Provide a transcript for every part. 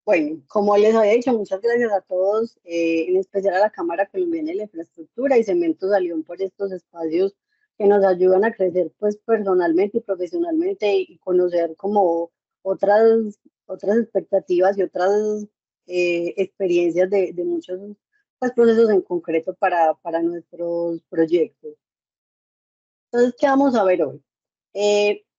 Bueno, como les había dicho, muchas gracias a todos, en especial a la Cámara Colombiana de la Infraestructura y Cementos a León por estos espacios que nos ayudan a crecer pues personalmente y profesionalmente y conocer como otras, otras expectativas y otras experiencias de muchos pues, procesos en concreto para nuestros proyectos. Entonces, ¿qué vamos a ver hoy?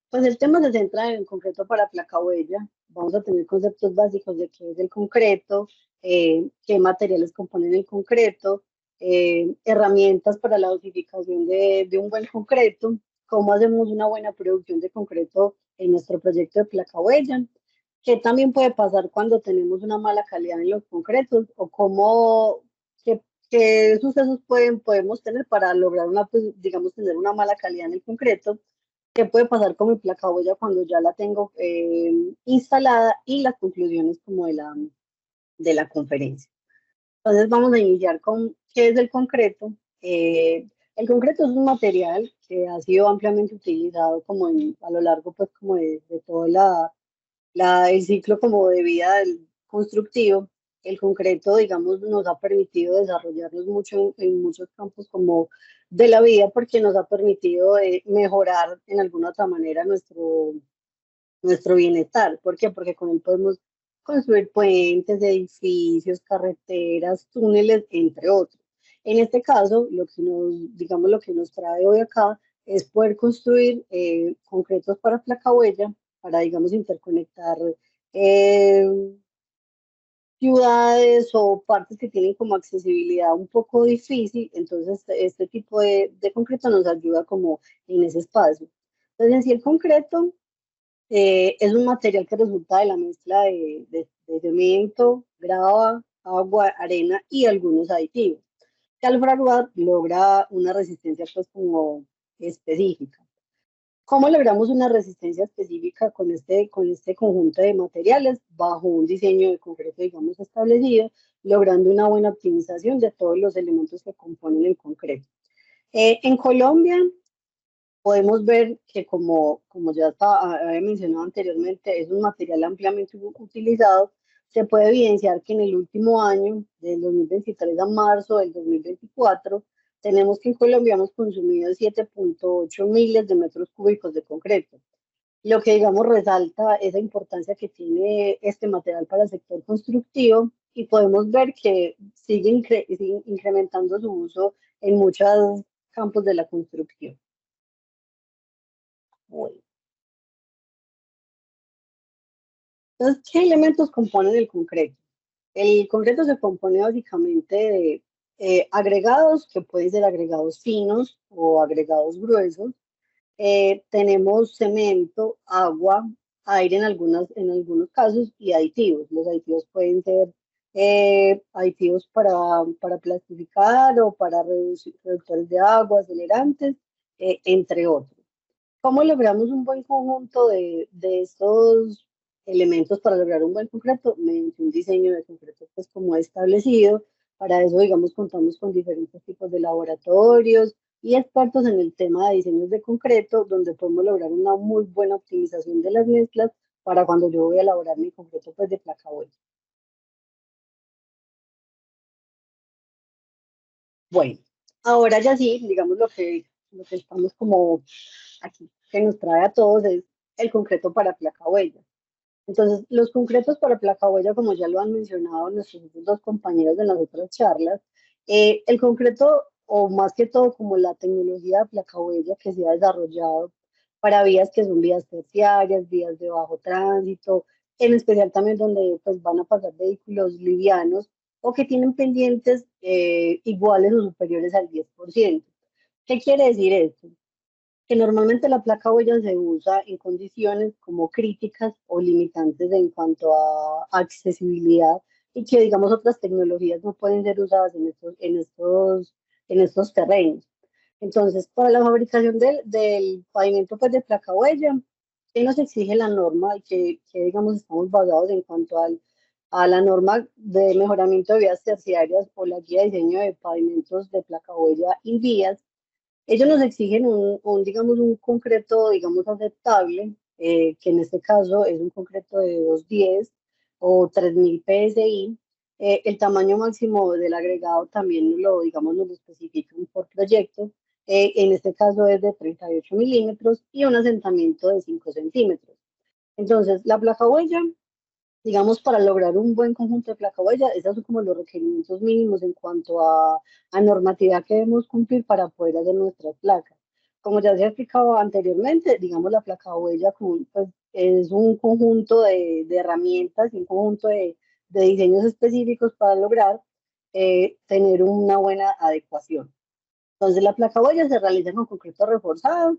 Pues el tema se centra en concreto para placa huella. Vamos a tener conceptos básicos de qué es el concreto, qué materiales componen el concreto, herramientas para la dosificación de un buen concreto, cómo hacemos una buena producción de concreto en nuestro proyecto de placa huella, qué también puede pasar cuando tenemos una mala calidad en los concretos o cómo, qué sucesos podemos tener para lograr una, pues, digamos, tener una mala calidad en el concreto. ¿Qué puede pasar con mi placa huella cuando ya la tengo instalada y las conclusiones como de la conferencia? Entonces vamos a iniciar con qué es el concreto. El concreto es un material que ha sido ampliamente utilizado como a lo largo pues como de todo el ciclo como de vida del constructivo. El concreto, digamos, nos ha permitido desarrollarnos mucho en muchos campos como de la vida porque nos ha permitido mejorar en alguna otra manera nuestro bienestar. ¿Por qué? Porque con él podemos construir puentes, edificios, carreteras, túneles, entre otros. En este caso, digamos, lo que nos trae hoy acá es poder construir concretos para placa huella, para, digamos, interconectar eh, ciudades o partes que tienen como accesibilidad un poco difícil. Entonces, este tipo de concreto nos ayuda como en ese espacio. Entonces, en sí, el concreto es un material que resulta de la mezcla de cemento, grava, agua, arena y algunos aditivos, que al fraguar logra una resistencia pues como específica. ¿Cómo logramos una resistencia específica con este conjunto de materiales bajo un diseño de concreto, digamos, establecido, logrando una buena optimización de todos los elementos que componen el concreto? En Colombia, podemos ver que como ya había mencionado anteriormente, es un material ampliamente utilizado. Se puede evidenciar que en el último año, del 2023 a marzo del 2024, tenemos que en Colombia hemos consumido 7,8 miles de metros cúbicos de concreto, lo que digamos resalta esa importancia que tiene este material para el sector constructivo y podemos ver que sigue incrementando su uso en muchos campos de la construcción. Bueno, entonces, ¿qué elementos componen el concreto? El concreto se compone básicamente de agregados, que pueden ser agregados finos o agregados gruesos. Tenemos cemento, agua, aire en algunos casos y aditivos. Los aditivos pueden ser aditivos para plastificar o para reductores de agua, acelerantes, entre otros. ¿Cómo logramos un buen conjunto de estos elementos para lograr un buen concreto? Mediante un diseño de concreto pues como establecido. Para eso, digamos, contamos con diferentes tipos de laboratorios y expertos en el tema de diseños de concreto, donde podemos lograr una muy buena optimización de las mezclas para cuando yo voy a elaborar mi concreto pues de placa huella. Bueno, ahora ya sí, digamos lo que estamos como aquí, que nos trae a todos es el concreto para placa huella. Entonces, los concretos para placa huella, como ya lo han mencionado nuestros otros dos compañeros en las otras charlas, el concreto, o más que todo como la tecnología de placa huella que se ha desarrollado para vías que son vías terciarias, vías de bajo tránsito, en especial también donde pues, van a pasar vehículos livianos o que tienen pendientes iguales o superiores al 10%. ¿Qué quiere decir esto? Que normalmente la placa huella se usa en condiciones como críticas o limitantes en cuanto a accesibilidad y que, digamos, otras tecnologías no pueden ser usadas en estos terrenos. Entonces, para la fabricación del pavimento pues, de placa huella, ¿qué nos exige la norma? Y que, digamos, estamos basados en cuanto a la norma de mejoramiento de vías terciarias o la guía de diseño de pavimentos de placa huella y vías. Ellos nos exigen digamos, un concreto, digamos, aceptable, que en este caso es un concreto de 210, o 3000 PSI. El tamaño máximo del agregado también digamos, nos lo especifican por proyecto. En este caso es de 38 milímetros y un asentamiento de 5 centímetros. Entonces, la placa huella, digamos, para lograr un buen conjunto de placa huella, esos son como los requerimientos mínimos en cuanto a normatividad que debemos cumplir para poder hacer nuestras placas. Como ya se ha explicado anteriormente, digamos, la placa huella pues, es un conjunto de herramientas y un conjunto de diseños específicos para lograr tener una buena adecuación. Entonces, la placa huella se realiza con concreto reforzado,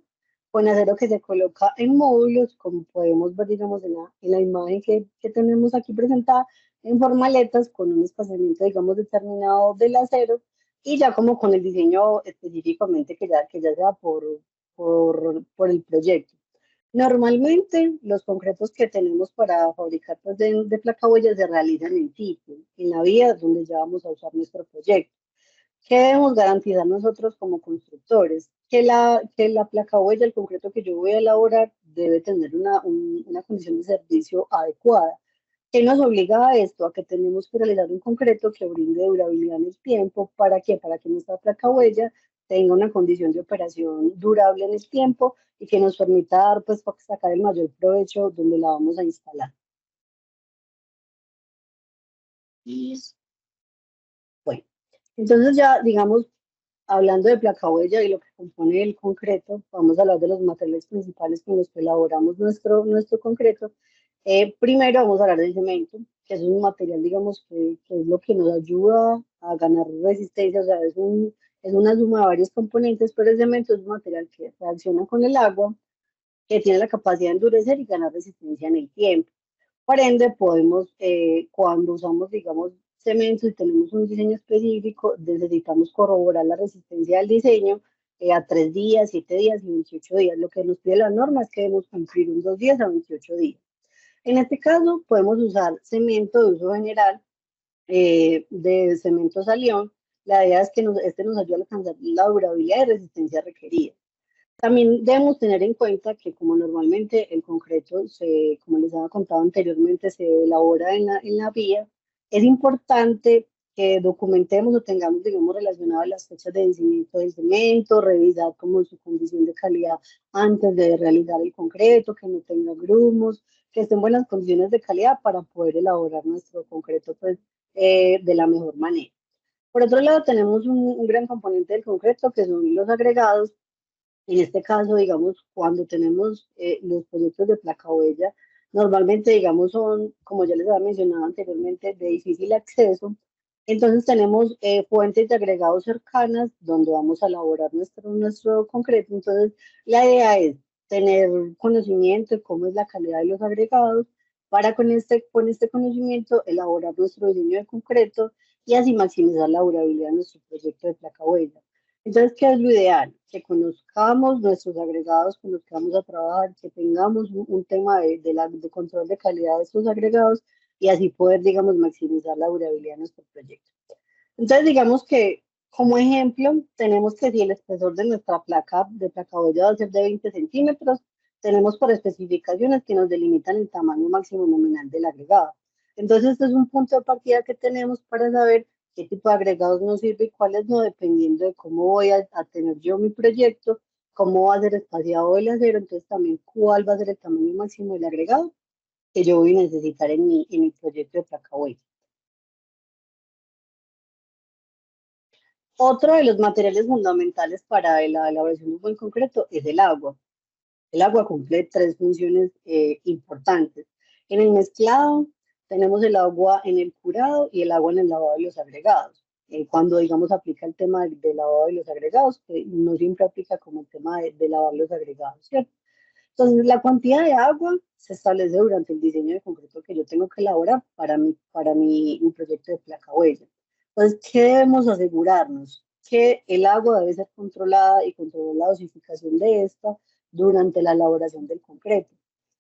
con acero que se coloca en módulos, como podemos ver, digamos, en la imagen que tenemos aquí presentada, en formaletas con un espaciamiento, digamos, determinado del acero y ya como con el diseño específicamente que ya sea por el proyecto. Normalmente, los concretos que tenemos para fabricar pues, de placa huella se realizan en sitio, en la vía donde ya vamos a usar nuestro proyecto. ¿Qué debemos garantizar nosotros como constructores? Que la placa huella, el concreto que yo voy a elaborar, debe tener una condición de servicio adecuada. ¿Qué nos obliga a esto? A que tenemos que realizar un concreto que brinde durabilidad en el tiempo. ¿Para qué? Para que nuestra placa huella tenga una condición de operación durable en el tiempo y que nos permita dar, pues, sacar el mayor provecho donde la vamos a instalar. Listo. Bueno, entonces ya, digamos, hablando de placa huella y lo que compone el concreto, vamos a hablar de los materiales principales con los que elaboramos nuestro concreto. Primero vamos a hablar del cemento, que es un material, digamos, que es lo que nos ayuda a ganar resistencia, o sea, es una suma de varios componentes, pero el cemento es un material que reacciona con el agua, que tiene la capacidad de endurecer y ganar resistencia en el tiempo. Por ende, podemos, cuando usamos, digamos, cemento y tenemos un diseño específico, necesitamos corroborar la resistencia del diseño a 3 días, 7 días y 28 días. Lo que nos pide la norma es que debemos cumplir un 2 días a 28 días. En este caso, podemos usar cemento de uso general, de cemento salión. La idea es que este nos ayude a alcanzar la durabilidad y resistencia requerida. También debemos tener en cuenta que como normalmente el concreto, como les había contado anteriormente, se elabora en la vía, es importante que documentemos o tengamos, digamos, relacionadas las fechas de vencimiento del cemento, revisar como su condición de calidad antes de realizar el concreto, que no tenga grumos, que esté en buenas condiciones de calidad para poder elaborar nuestro concreto pues, de la mejor manera. Por otro lado, tenemos un gran componente del concreto que son los agregados. En este caso, digamos, cuando tenemos los proyectos de placa huella, normalmente, digamos, son, como ya les había mencionado anteriormente, de difícil acceso. Entonces tenemos fuentes de agregados cercanas donde vamos a elaborar nuestro concreto. Entonces, la idea es tener conocimiento de cómo es la calidad de los agregados para con este conocimiento elaborar nuestro diseño de concreto y así maximizar la durabilidad de nuestro proyecto de placa huella. Entonces, ¿qué es lo ideal? Que conozcamos nuestros agregados con los que vamos a trabajar, que tengamos un tema de control de calidad de estos agregados y así poder, digamos, maximizar la durabilidad de nuestro proyecto. Entonces, digamos que como ejemplo, tenemos que si el espesor de nuestra placa de placa huella va a ser de 20 centímetros, tenemos por especificaciones que nos delimitan el tamaño máximo nominal del agregado. Entonces, este es un punto de partida que tenemos para saber qué tipo de agregados nos sirve y cuáles no, dependiendo de cómo voy a tener yo mi proyecto, cómo va a ser espaciado el acero, entonces también cuál va a ser el tamaño máximo del agregado que yo voy a necesitar en mi proyecto de placa huella. Otro de los materiales fundamentales para la elaboración de un buen concreto es el agua. El agua cumple tres funciones importantes. En el mezclado tenemos el agua en el curado y el agua en el lavado de los agregados. Cuando, digamos, aplica el tema del lavado de los agregados, que no siempre aplica como el tema de lavar los agregados, ¿cierto? Entonces, la cantidad de agua se establece durante el diseño de concreto que yo tengo que elaborar para mi proyecto de placa huella. Entonces, ¿qué debemos asegurarnos? Que el agua debe ser controlada y controlar la dosificación de esta durante la elaboración del concreto.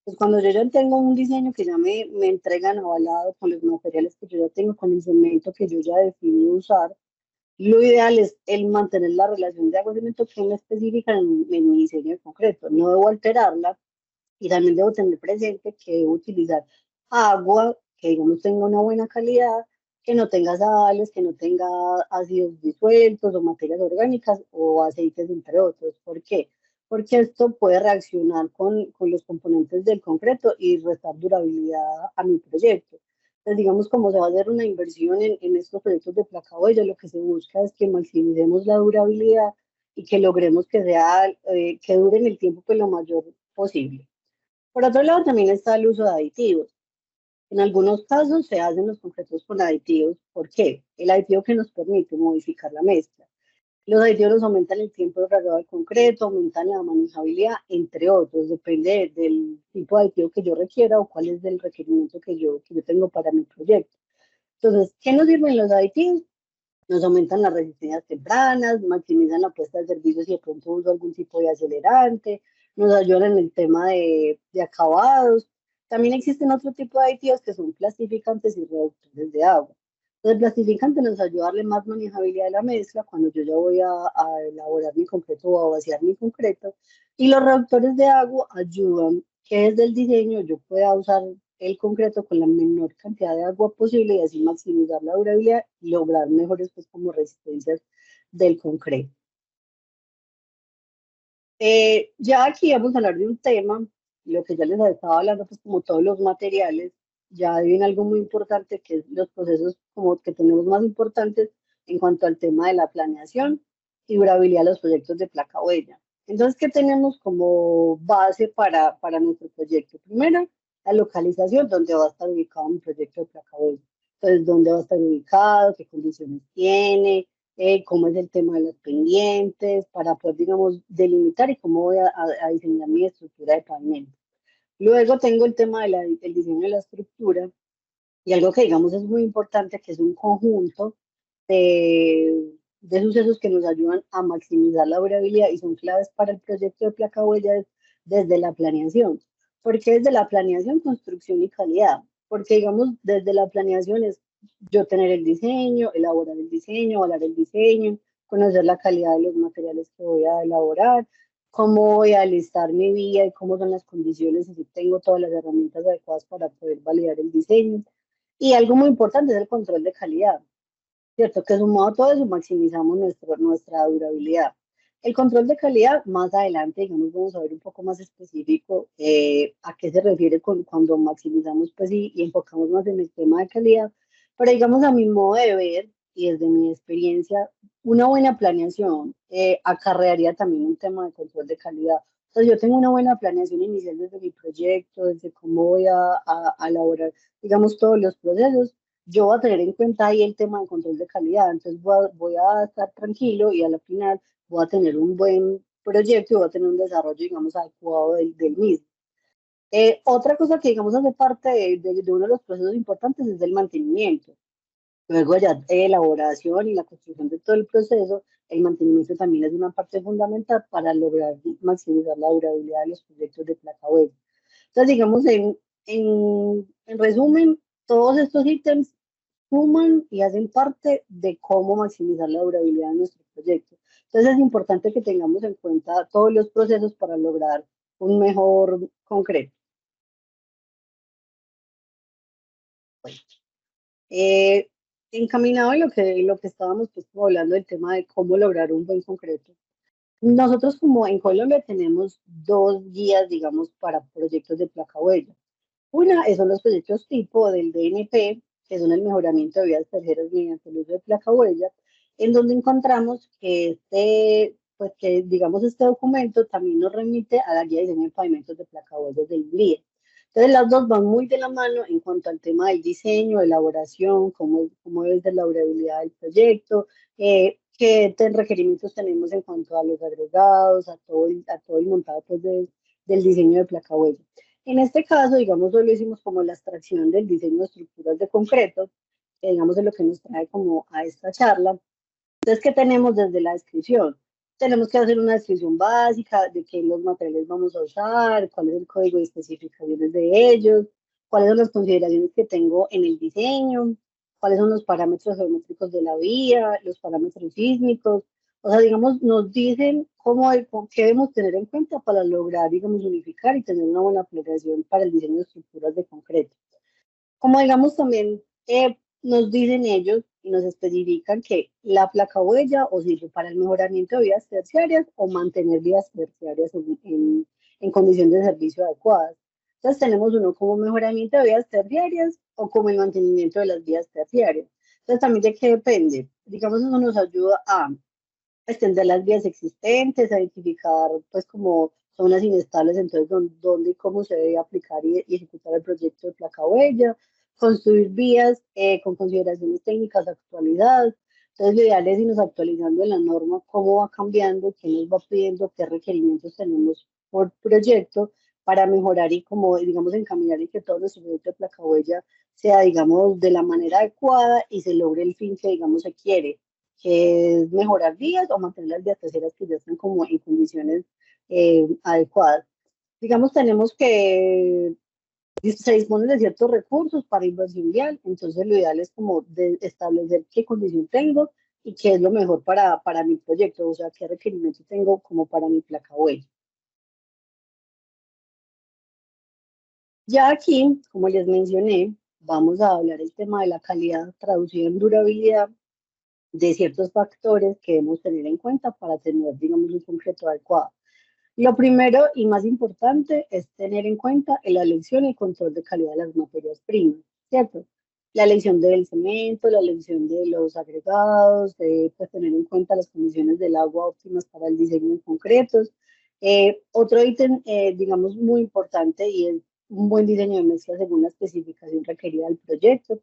Pues cuando yo ya tengo un diseño que ya me entregan avalado con los materiales que yo ya tengo, con el cemento que yo ya definí usar, lo ideal es el mantener la relación de agua-cemento que me específica en mi diseño de concreto. No debo alterarla y también debo tener presente que debo utilizar agua que digamos tenga una buena calidad, que no tenga sales, que no tenga ácidos disueltos o materias orgánicas o aceites, entre otros. ¿Por qué? Porque esto puede reaccionar con los componentes del concreto y restar durabilidad a mi proyecto. Entonces, digamos, como se va a hacer una inversión en estos proyectos de placa huella, lo que se busca es que maximicemos la durabilidad y que logremos que sea, que dure en el tiempo pues, lo mayor posible. Por otro lado, también está el uso de aditivos. En algunos casos se hacen los concretos con aditivos. ¿Por qué? El aditivo que nos permite modificar la mezcla. Los aditivos nos aumentan el tiempo de regado del concreto, aumentan la manejabilidad, entre otros. Depende del tipo de aditivo que yo requiera o cuál es el requerimiento que yo tengo para mi proyecto. Entonces, ¿qué nos sirven los aditivos? Nos aumentan las resistencias tempranas, maximizan la puesta de servicio si de pronto uso algún tipo de acelerante, nos ayudan en el tema de acabados. También existen otro tipo de aditivos que son plastificantes y reductores de agua. Entonces, el plastificante nos ayuda a darle más manejabilidad a la mezcla cuando yo ya voy a elaborar mi concreto o a vaciar mi concreto. Y los reductores de agua ayudan que desde el diseño yo pueda usar el concreto con la menor cantidad de agua posible y así maximizar la durabilidad y lograr mejores pues como resistencias del concreto. Ya aquí vamos a hablar de un tema, lo que ya les estaba hablando, pues como todos los materiales, ya viene algo muy importante que es los procesos como que tenemos más importantes en cuanto al tema de la planeación y durabilidad de los proyectos de placa huella. Entonces, ¿qué tenemos como base para nuestro proyecto? Primero, la localización, donde va a estar ubicado mi proyecto de placa huella. Entonces, dónde va a estar ubicado, qué condiciones tiene, cómo es el tema de los pendientes, para poder, digamos, delimitar y cómo voy a diseñar mi estructura de pavimento. Luego tengo el tema del diseño de la estructura y algo que, digamos, es muy importante, que es un conjunto de sucesos que nos ayudan a maximizar la durabilidad y son claves para el proyecto de placa huella desde la planeación. ¿Por qué desde la planeación, construcción y calidad? Porque, digamos, desde la planeación es yo tener el diseño, elaborar el diseño, evaluar el diseño, conocer la calidad de los materiales que voy a elaborar, cómo voy a alistar mi vía y cómo son las condiciones y si tengo todas las herramientas adecuadas para poder validar el diseño. Y algo muy importante es el control de calidad, ¿cierto? Que sumado a todo eso maximizamos nuestra durabilidad. El control de calidad, más adelante, digamos, vamos a ver un poco más específico a qué se refiere cuando maximizamos pues, y enfocamos más en el tema de calidad. Pero digamos, a mi modo de ver y desde mi experiencia, una buena planeación acarrearía también un tema de control de calidad. Entonces, yo tengo una buena planeación inicial desde mi proyecto, desde cómo voy a elaborar, digamos, todos los procesos. Yo voy a tener en cuenta ahí el tema de control de calidad, entonces voy a estar tranquilo y a la final voy a tener un buen proyecto y voy a tener un desarrollo, digamos, adecuado del mismo. Otra cosa que, digamos, hace parte de uno de los procesos importantes es el mantenimiento. Luego ya de elaboración y la construcción de todo el proceso, el mantenimiento también es una parte fundamental para lograr maximizar la durabilidad de los proyectos de placa web. Entonces, digamos, en resumen, todos estos ítems suman y hacen parte de cómo maximizar la durabilidad de nuestro proyecto. Entonces, es importante que tengamos en cuenta todos los procesos para lograr un mejor concreto. Eh, Encaminado en lo que estábamos pues, como hablando del tema de cómo lograr un buen concreto. Nosotros como en Colombia tenemos dos guías, digamos, para proyectos de placa huella. Una son los proyectos tipo del DNP, que son el mejoramiento de vías terceras mediante el uso de placa huella, en donde encontramos que pues que digamos este documento también nos remite a la guía de diseño de pavimentos de placa huella del INVIE. Entonces las dos van muy de la mano en cuanto al tema del diseño, elaboración, cómo es de la durabilidad del proyecto, qué requerimientos tenemos en cuanto a los agregados, a todo el montado pues, del diseño de placa huella. En este caso, digamos, hoy lo hicimos como la extracción del diseño de estructuras de concreto, que digamos es lo que nos trae como a esta charla. Entonces, ¿qué tenemos desde la descripción? Tenemos que hacer una descripción básica de qué los materiales vamos a usar, cuál es el código de especificaciones de ellos, cuáles son las consideraciones que tengo en el diseño, cuáles son los parámetros geométricos de la vía, los parámetros sísmicos. O sea, digamos, nos dicen qué debemos tener en cuenta para lograr, digamos, unificar y tener una buena planeación para el diseño de estructuras de concreto. Como digamos también nos dicen ellos y nos especifican que la placa huella o sirve para el mejoramiento de vías terciarias o mantener vías terciarias en condición de servicio adecuadas. Entonces tenemos uno como mejoramiento de vías terciarias o como el mantenimiento de las vías terciarias. Entonces también de qué depende. Digamos, eso nos ayuda a extender las vías existentes, a identificar pues como zonas inestables, entonces dónde y cómo se debe aplicar y ejecutar el proyecto de placa huella, construir vías con consideraciones técnicas de actualidad. Entonces, lo ideal es irnos actualizando en la norma cómo va cambiando, qué nos va pidiendo, qué requerimientos tenemos por proyecto para mejorar y como, digamos, encaminar y que todo nuestro proyecto de placa huella sea, digamos, de la manera adecuada y se logre el fin que, digamos, se quiere, que es mejorar vías o mantener las vías terceras que ya están como en condiciones adecuadas. Digamos, tenemos que se disponen de ciertos recursos para inversión vial, entonces lo ideal es como de establecer qué condición tengo y qué es lo mejor para mi proyecto, o sea, qué requerimientos tengo como para mi placa web. Ya aquí, como les mencioné, vamos a hablar el tema de la calidad traducida en durabilidad de ciertos factores que debemos tener en cuenta para tener, digamos, un concreto adecuado. Lo primero y más importante es tener en cuenta la elección y control de calidad de las materias primas, ¿cierto? La elección del cemento, la elección de los agregados, de pues, tener en cuenta las condiciones del agua óptimas para el diseño de concretos. Otro ítem, digamos, muy importante y es un buen diseño de mezcla según la especificación requerida del proyecto.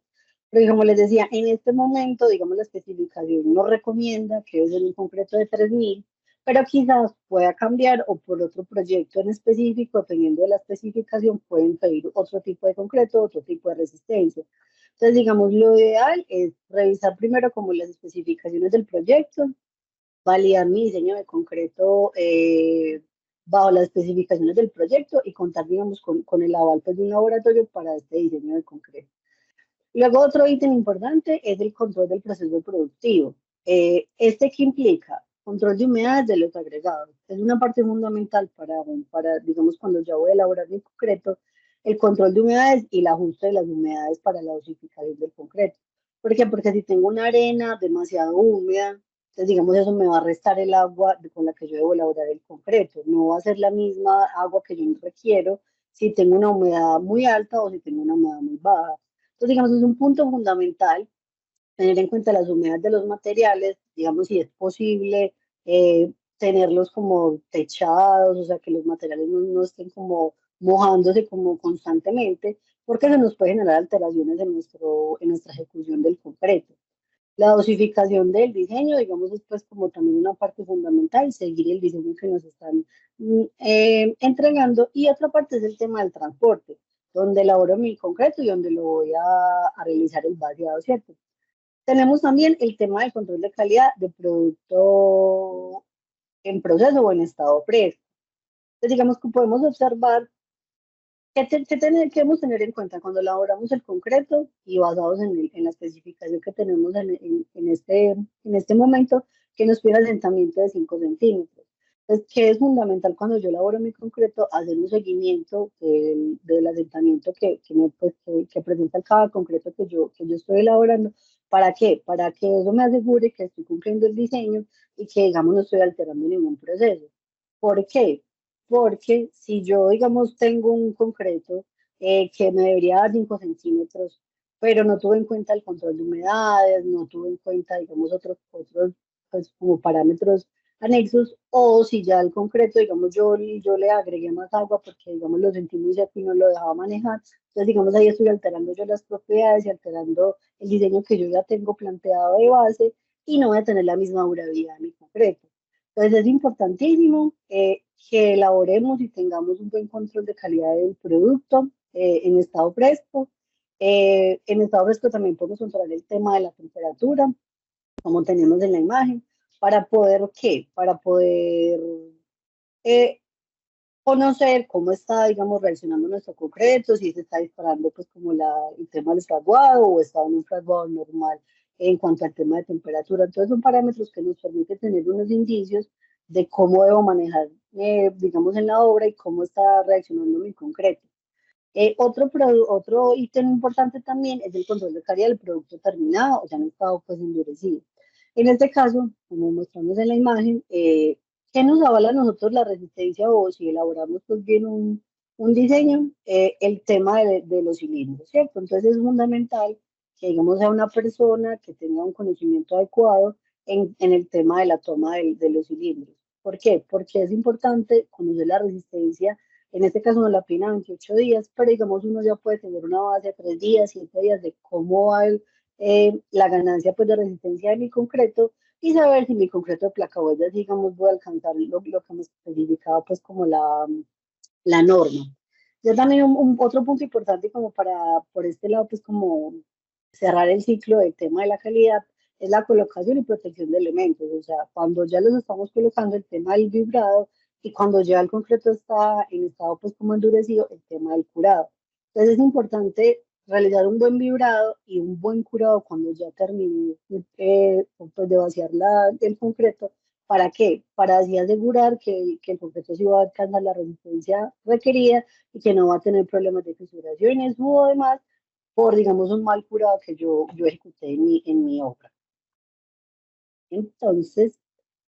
Pero como les decía, en este momento, digamos, la especificación nos recomienda que es un concreto de 3000, pero quizás pueda cambiar o por otro proyecto en específico, dependiendo de la especificación, pueden pedir otro tipo de concreto, otro tipo de resistencia. Entonces, digamos, lo ideal es revisar primero como las especificaciones del proyecto, validar mi diseño de concreto bajo las especificaciones del proyecto y contar, digamos, con el aval pues, de un laboratorio para este diseño de concreto. Luego, otro ítem importante es el control del proceso productivo. ¿Este qué implica? Control de humedades de los agregados. Es una parte fundamental para, digamos, cuando ya voy a elaborar mi concreto, el control de humedades y el ajuste de las humedades para la dosificación del concreto. ¿Por qué? Porque si tengo una arena demasiado húmeda, entonces, digamos, eso me va a restar el agua con la que yo debo elaborar el concreto. No va a ser la misma agua que yo requiero si tengo una humedad muy alta o si tengo una humedad muy baja. Entonces, digamos, es un punto fundamental tener en cuenta las humedades de los materiales, digamos, si es posible tenerlos como techados, o sea, que los materiales no estén como mojándose como constantemente, porque se nos puede generar alteraciones en nuestra ejecución del concreto. La dosificación del diseño, digamos, es pues como también una parte fundamental, seguir el diseño que nos están entregando. Y otra parte es el tema del transporte, donde elaboro mi concreto y donde lo voy a realizar el vaciado, ¿cierto? Tenemos también el tema del control de calidad de producto en proceso o en estado fresco. Entonces, digamos que podemos observar qué debemos tener en cuenta cuando elaboramos el concreto y basados en la especificación que tenemos en este momento, que nos pide asentamiento de 5 centímetros. Entonces, ¿qué es fundamental cuando yo elaboro mi concreto? Hacer un seguimiento del asentamiento que presenta cada concreto que yo estoy elaborando. ¿Para qué? Para que eso me asegure que estoy cumpliendo el diseño y que, digamos, no estoy alterando ningún proceso. ¿Por qué? Porque si yo, digamos, tengo un concreto que me debería dar 5 centímetros, pero no tuve en cuenta el control de humedades, no tuve en cuenta, digamos, otros pues, como parámetros anexos, o si ya el concreto, digamos, yo le agregué más agua porque, digamos, lo sentí muy seco y no lo dejaba manejar, entonces, digamos, ahí estoy alterando yo las propiedades y alterando el diseño que yo ya tengo planteado de base y no voy a tener la misma durabilidad en mi concreto. Entonces es importantísimo que elaboremos y tengamos un buen control de calidad del producto en estado fresco. En estado fresco también podemos controlar el tema de la temperatura, como tenemos en la imagen, para poder, ¿qué? Para poder eh, conocer cómo está, digamos, reaccionando nuestro concreto, si se está disparando, pues, como el tema del fraguado o está en un fraguado normal en cuanto al tema de temperatura. Entonces, son parámetros que nos permiten tener unos indicios de cómo debo manejar, digamos, en la obra y cómo está reaccionando mi concreto. Otro ítem importante también es el control de calidad del producto terminado, o ya en estado pues endurecido. En este caso, como mostramos en la imagen, ¿qué nos avala a nosotros la resistencia o si elaboramos pues bien un diseño? El tema de los cilindros, ¿cierto? Entonces es fundamental que digamos a una persona que tenga un conocimiento adecuado en el tema de la toma de los cilindros. ¿Por qué? Porque es importante conocer la resistencia. En este caso nos la piden a 28 días, pero digamos uno ya puede tener una base a 3 días, 7 días de cómo va la ganancia pues de resistencia de mi concreto y saber si mi concreto de placa huellas, digamos, voy a alcanzar lo que me especificaba pues como la norma. Ya también otro punto importante como para, por este lado, pues como cerrar el ciclo del tema de la calidad, es la colocación y protección de elementos. O sea, cuando ya los estamos colocando, el tema del vibrado, y cuando ya el concreto está en estado pues como endurecido, el tema del curado. Entonces es importante realizar un buen vibrado y un buen curado cuando ya termine pues de vaciar el concreto. ¿Para qué? Para así asegurar que el concreto sí va a alcanzar la resistencia requerida y que no va a tener problemas de fisuraciones o demás por, digamos, un mal curado que yo ejecuté en mi obra. Entonces,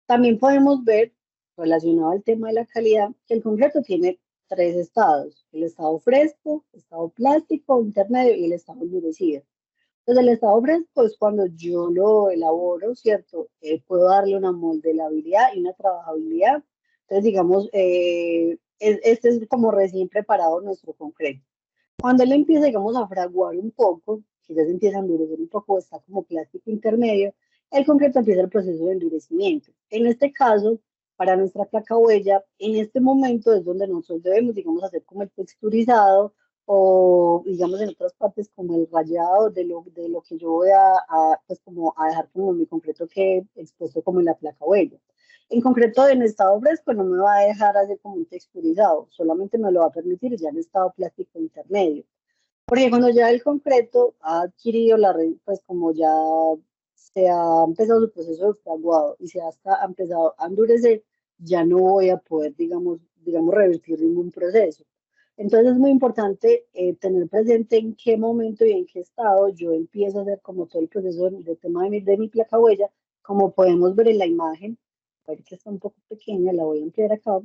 también podemos ver, relacionado al tema de la calidad, que el concreto tiene tres estados: el estado fresco, el estado plástico, intermedio y el estado endurecido. Entonces, el estado fresco es cuando yo lo elaboro, ¿cierto? Puedo darle una moldeabilidad y una trabajabilidad. Entonces, digamos, este es como recién preparado nuestro concreto. Cuando él empieza, digamos, a fraguar un poco, que ya se empieza a endurecer un poco, está como plástico intermedio, el concreto empieza el proceso de endurecimiento. En este caso, para nuestra placa huella, en este momento es donde nosotros debemos, digamos, hacer como el texturizado o, digamos, en otras partes como el rayado de lo que yo voy pues como a dejar como mi concreto que expuesto como en la placa huella. En concreto, en estado fresco no me va a dejar hacer como un texturizado, solamente me lo va a permitir ya en estado plástico intermedio. Porque cuando ya el concreto ha adquirido la red, pues como ya se ha empezado su proceso de fraguado y ha empezado a endurecer, ya no voy a poder, digamos, revertir ningún proceso. Entonces es muy importante tener presente en qué momento y en qué estado yo empiezo a hacer como todo el proceso de tema de mi placa huella, como podemos ver en la imagen, a ver que está un poco pequeña, la voy a ampliar acá,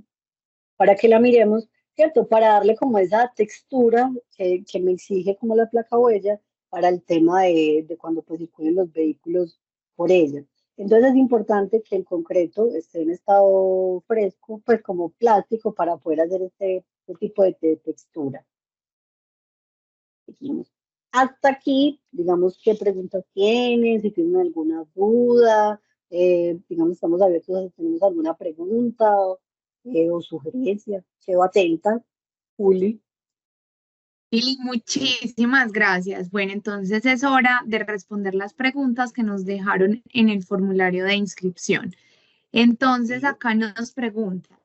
para que la miremos, ¿cierto? Para darle como esa textura que me exige como la placa huella para el tema de cuando pues circulen los vehículos por ella. Entonces es importante que el concreto esté en estado fresco, pues como plástico para poder hacer este tipo de textura. Seguimos. Hasta aquí, digamos, ¿qué preguntas tienen? Si tienen alguna duda, digamos, estamos abiertos a si tenemos alguna pregunta o sugerencia. Quedo atenta, Juli. Lili, muchísimas gracias. Bueno, entonces es hora de responder las preguntas que nos dejaron en el formulario de inscripción. Entonces, Sí. acá nos preguntan,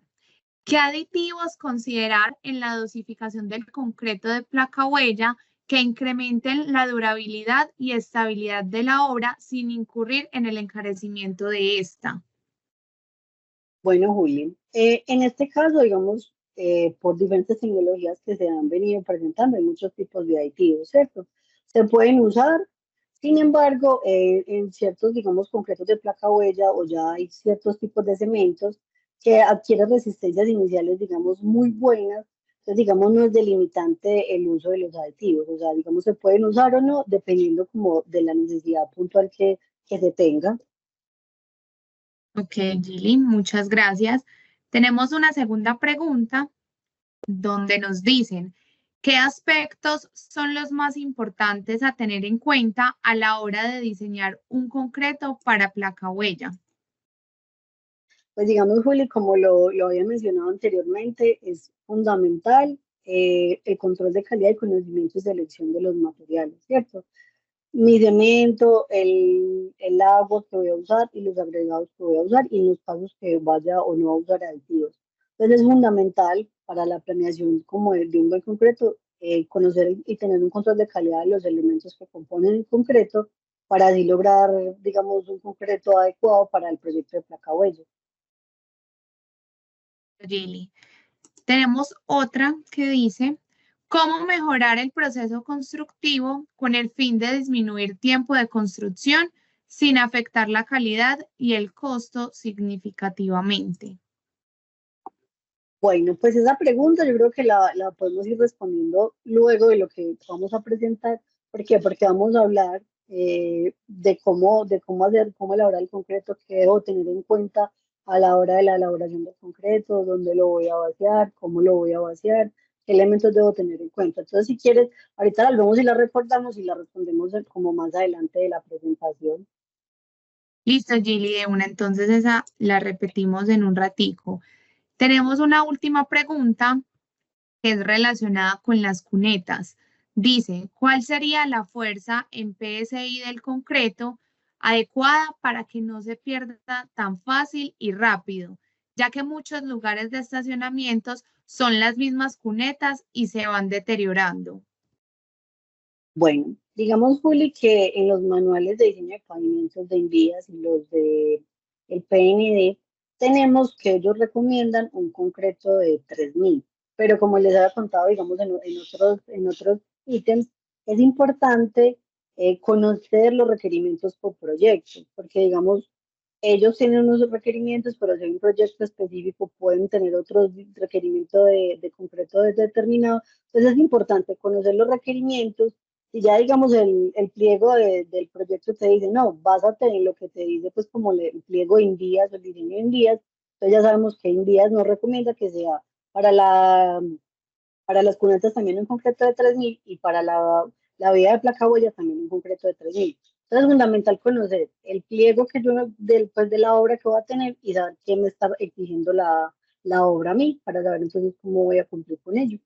¿qué aditivos considerar en la dosificación del concreto de placa huella que incrementen la durabilidad y estabilidad de la obra sin incurrir en el encarecimiento de esta? Bueno, Juli, en este caso, digamos, por diferentes tecnologías que se han venido presentando, hay muchos tipos de aditivos, ¿cierto? Se pueden usar, sin embargo, en ciertos, digamos, concretos de placa huella o ya hay ciertos tipos de cementos que adquieren resistencias iniciales, digamos, muy buenas. Entonces, digamos, no es delimitante el uso de los aditivos, o sea, digamos, se pueden usar o no, dependiendo como de la necesidad puntual que se tenga. Ok, Gili, muchas gracias. Tenemos una segunda pregunta donde nos dicen, ¿qué aspectos son los más importantes a tener en cuenta a la hora de diseñar un concreto para placa huella? Pues digamos, Juli, como lo había mencionado anteriormente, es fundamental el control de calidad y conocimiento y selección de los materiales, ¿cierto? Mi cemento, el agua que voy a usar y los agregados que voy a usar y los pasos que vaya o no a usar aditivos. Entonces es fundamental para la planeación como de un buen concreto conocer y tener un control de calidad de los elementos que componen el concreto para así lograr, digamos, un concreto adecuado para el proyecto de placa huella. Gili. Tenemos otra que dice, ¿Cómo mejorar el proceso constructivo con el fin de disminuir tiempo de construcción sin afectar la calidad y el costo significativamente? Bueno, pues esa pregunta yo creo que la podemos ir respondiendo luego de lo que vamos a presentar. ¿Por qué? Porque vamos a hablar cómo elaborar el concreto, qué debo tener en cuenta a la hora de la elaboración del concreto, dónde lo voy a vaciar, cómo lo voy a vaciar, qué elementos debo tener en cuenta. Entonces, si quieres, ahorita la vemos y la recordamos y la respondemos como más adelante de la presentación. Listo, Gili, de una, entonces esa la repetimos en un ratico. Tenemos una última pregunta que es relacionada con las cunetas. Dice, ¿cuál sería la fuerza en PSI del concreto adecuada para que no se pierda tan fácil y rápido, ya que muchos lugares de estacionamientos son las mismas cunetas y se van deteriorando? Bueno, digamos, Juli, que en los manuales de diseño de pavimentos de Invías y los de el PND, tenemos que ellos recomiendan un concreto de 3000, pero como les había contado, digamos, en otros ítems, es importante conocer los requerimientos por proyecto, porque, digamos, ellos tienen unos requerimientos, pero si hay un proyecto específico, pueden tener otros requerimientos de concreto determinado. Entonces es importante conocer los requerimientos. Si ya digamos el pliego del proyecto te dice, no, básate en lo que te dice, pues como el pliego de Invías o el diseño de Invías, entonces ya sabemos que Invías no recomienda que sea para para las cunetas también un concreto de 3000 y para la vía de placa huella también un concreto de 3000. Entonces es fundamental conocer el pliego que yo pues, de la obra que voy a tener y saber quién me está exigiendo la obra a mí para saber entonces cómo voy a cumplir con ello.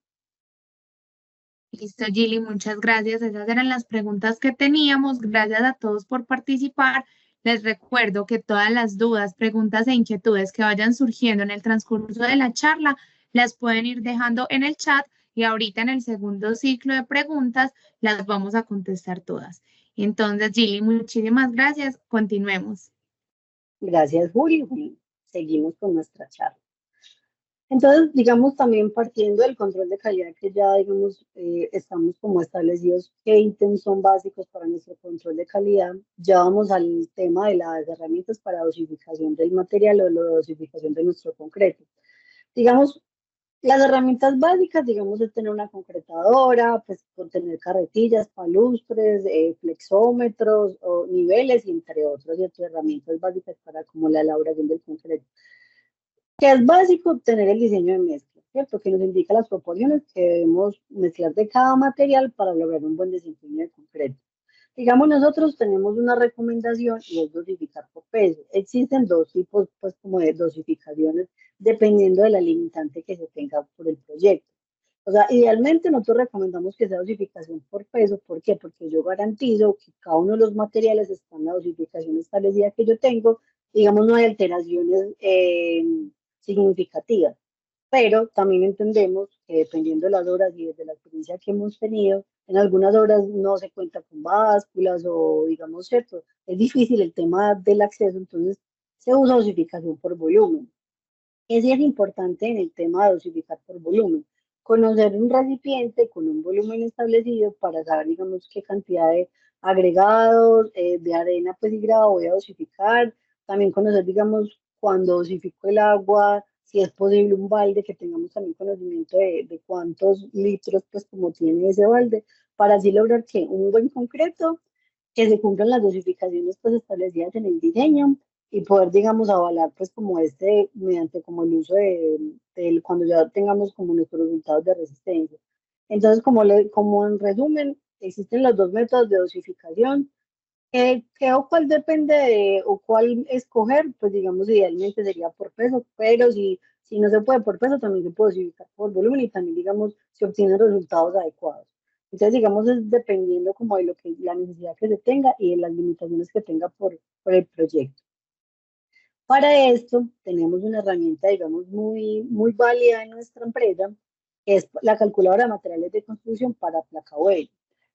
Listo, Gili, muchas gracias. Esas eran las preguntas que teníamos. Gracias a todos por participar. Les recuerdo que todas las dudas, preguntas e inquietudes que vayan surgiendo en el transcurso de la charla las pueden ir dejando en el chat y ahorita en el segundo ciclo de preguntas las vamos a contestar todas. Entonces, Gili, muchísimas gracias. Continuemos. Gracias, Julio. Seguimos con nuestra charla. Entonces, digamos, también partiendo del control de calidad que ya, digamos, estamos como establecidos qué ítems son básicos para nuestro control de calidad, ya vamos al tema de las herramientas para dosificación del material o la dosificación de nuestro concreto. Digamos, las herramientas básicas, digamos, es tener una concretadora, pues tener carretillas, palustres, flexómetros o niveles, y entre otras, y otras herramientas básicas para como la elaboración del concreto. Que es básico tener el diseño de mezcla, ¿cierto? Que nos indica las proporciones que debemos mezclar de cada material para lograr un buen desempeño de concreto. Digamos, nosotros tenemos una recomendación y es dosificar por peso. Existen dos tipos, pues, como de dosificaciones, dependiendo de la limitante que se tenga por el proyecto. O sea, idealmente nosotros recomendamos que sea dosificación por peso. ¿Por qué? Porque yo garantizo que cada uno de los materiales está en la dosificación establecida que yo tengo. Digamos, no hay alteraciones significativas. Pero también entendemos que dependiendo de las horas y desde la experiencia que hemos tenido, en algunas horas no se cuenta con básculas o, digamos, cierto, es difícil el tema del acceso, entonces se usa dosificación por volumen. Ese es importante en el tema de dosificar por volumen. Conocer un recipiente con un volumen establecido para saber, digamos, qué cantidad de agregados, de arena, pues y grado voy a dosificar. También conocer, digamos, cuando dosifico el agua, si es posible un balde, que tengamos también conocimiento de cuántos litros, pues, como tiene ese balde, para así lograr que un buen concreto, que se cumplan las dosificaciones, pues, establecidas en el diseño y poder, digamos, avalar, pues, como mediante como el uso cuando ya tengamos como nuestros resultados de resistencia. Entonces, como en resumen, existen los dos métodos de dosificación. ¿Qué o cuál depende de, o cuál escoger? Pues, digamos, idealmente sería por peso, pero si no se puede por peso, también se puede dosificar por volumen y también, digamos, se obtienen resultados adecuados. Entonces, digamos, es dependiendo como de lo que, la necesidad que se tenga y de las limitaciones que tenga por el proyecto. Para esto tenemos una herramienta, digamos, muy válida en nuestra empresa, que es la calculadora de materiales de construcción para placa huella,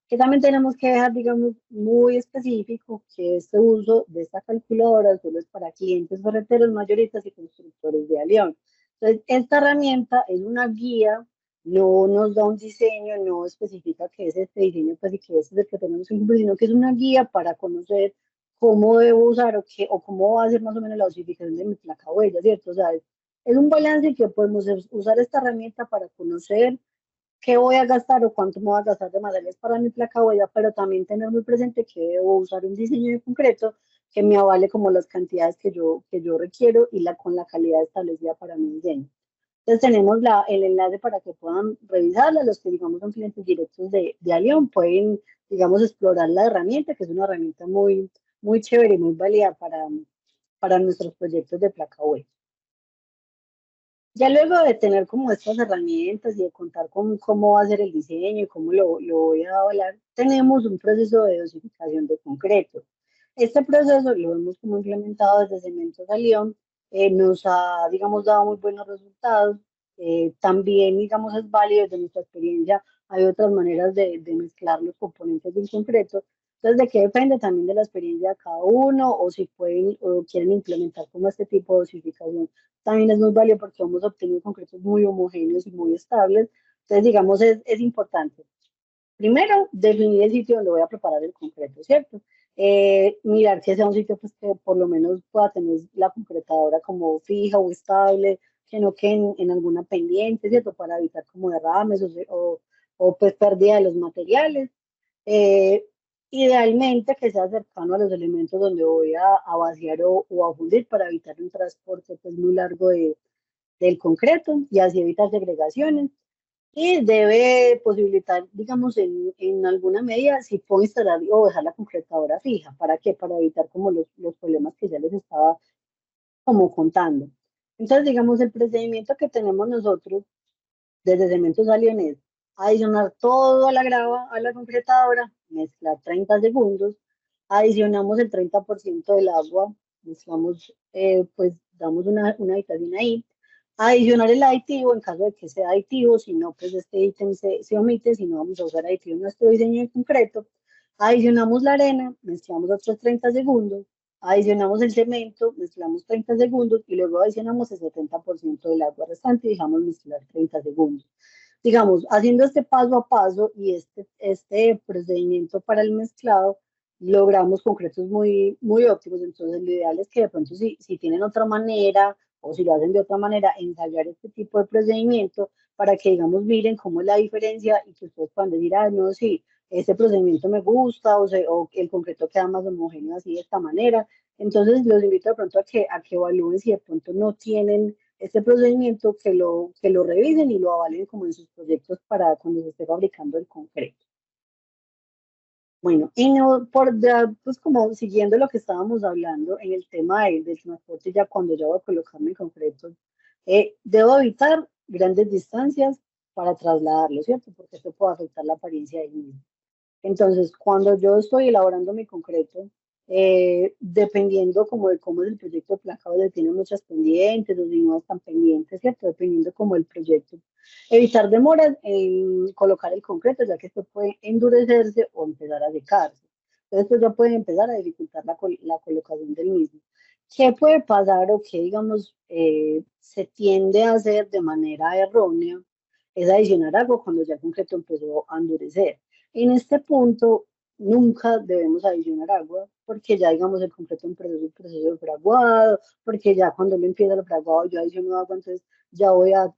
que también tenemos que dejar, digamos, muy específico que este uso de esta calculadora solo es para clientes ferreteros, mayoristas y constructores de alión. Entonces, esta herramienta es una guía no nos da un diseño, no especifica que es este diseño, pues y que ese es el que tenemos que cumplir, sino que es una guía para conocer cómo debo usar o cómo va a ser más o menos la dosificación de mi placa huella, ¿cierto? O sea, es un balance que podemos usar esta herramienta para conocer qué voy a gastar o cuánto me voy a gastar de materiales para mi placa huella, pero también tener muy presente que debo usar un diseño en concreto que me avale como las cantidades que yo requiero y con la calidad establecida para mi diseño. Entonces tenemos el enlace para que puedan revisarla. Los que digamos son clientes directos de Alión pueden, digamos, explorar la herramienta, que es una herramienta muy chévere y muy válida para nuestros proyectos de placa web. Ya luego de tener como estas herramientas y de contar con cómo va a ser el diseño y cómo lo voy a avalar, tenemos un proceso de dosificación de concreto. Este proceso lo hemos como implementado desde Cementos a León, nos ha, digamos, dado muy buenos resultados. También, digamos, es válido desde nuestra experiencia. Hay otras maneras de mezclar los componentes del concreto. Entonces, ¿de qué depende? También de la experiencia de cada uno o si pueden o quieren implementar como este tipo de dosificación también es muy válido porque hemos obtenido concretos muy homogéneos y muy estables. Entonces, digamos, es importante. Primero, definir el sitio donde voy a preparar el concreto, ¿cierto? Mirar que sea un sitio pues, que por lo menos pueda tener la concretadora como fija o estable, que no quede en alguna pendiente, ¿cierto? Para evitar como derrames o pues pérdida de los materiales. Eh, Idealmente que sea cercano a los elementos donde voy a vaciar o a fundir para evitar un transporte pues, muy largo del concreto y así evitar segregaciones. Y debe posibilitar, digamos, en alguna medida, si puedo instalar o dejar la concretadora fija. ¿Para qué? Para evitar como los problemas que ya les estaba como contando. Entonces, digamos, el procedimiento que tenemos nosotros desde Cementos Alión es adicionar todo a la grava, a la concretadora, mezclar 30 segundos, adicionamos el 30% del agua, mezclamos, pues damos una habitación ahí, adicionar el aditivo en caso de que sea aditivo, si no, pues este ítem se omite, si no vamos a usar aditivo en nuestro diseño en concreto, adicionamos la arena, mezclamos otros 30 segundos, adicionamos el cemento, mezclamos 30 segundos y luego adicionamos el 70% del agua restante y dejamos mezclar 30 segundos. Digamos, haciendo este paso a paso y este procedimiento para el mezclado, logramos concretos muy óptimos. Entonces, lo ideal es que de pronto si tienen otra manera o si lo hacen de otra manera, ensayar este tipo de procedimiento para que, digamos, miren cómo es la diferencia y que ustedes puedan decir, ah, no, sí, este procedimiento me gusta o el concreto queda más homogéneo así de esta manera. Entonces, los invito de pronto a que evalúen si de pronto no tienen este procedimiento, que lo revisen y lo avalen como en sus proyectos para cuando se esté fabricando el concreto. Bueno, y no, pues como siguiendo lo que estábamos hablando en el tema del transporte, ya cuando yo voy a colocarme en concreto, debo evitar grandes distancias para trasladarlo, ¿cierto? Porque esto puede afectar la apariencia del mismo. Entonces, cuando yo estoy elaborando mi concreto, dependiendo como de cómo es el proyecto de placa, o tiene muchas pendientes, o si no están pendientes, ¿cierto? Dependiendo como el proyecto. Evitar demoras en colocar el concreto, ya que esto puede endurecerse o empezar a secarse. Entonces, esto ya puede empezar a dificultar la colocación del mismo. ¿Qué puede pasar o qué, digamos, se tiende a hacer de manera errónea? Es adicionar agua cuando ya el concreto empezó a endurecer. En este punto, nunca debemos adicionar agua, porque ya, digamos, el concreto empezó su proceso de fraguado, porque ya cuando lo empieza el fraguado, yo adiciono agua, entonces ya voy a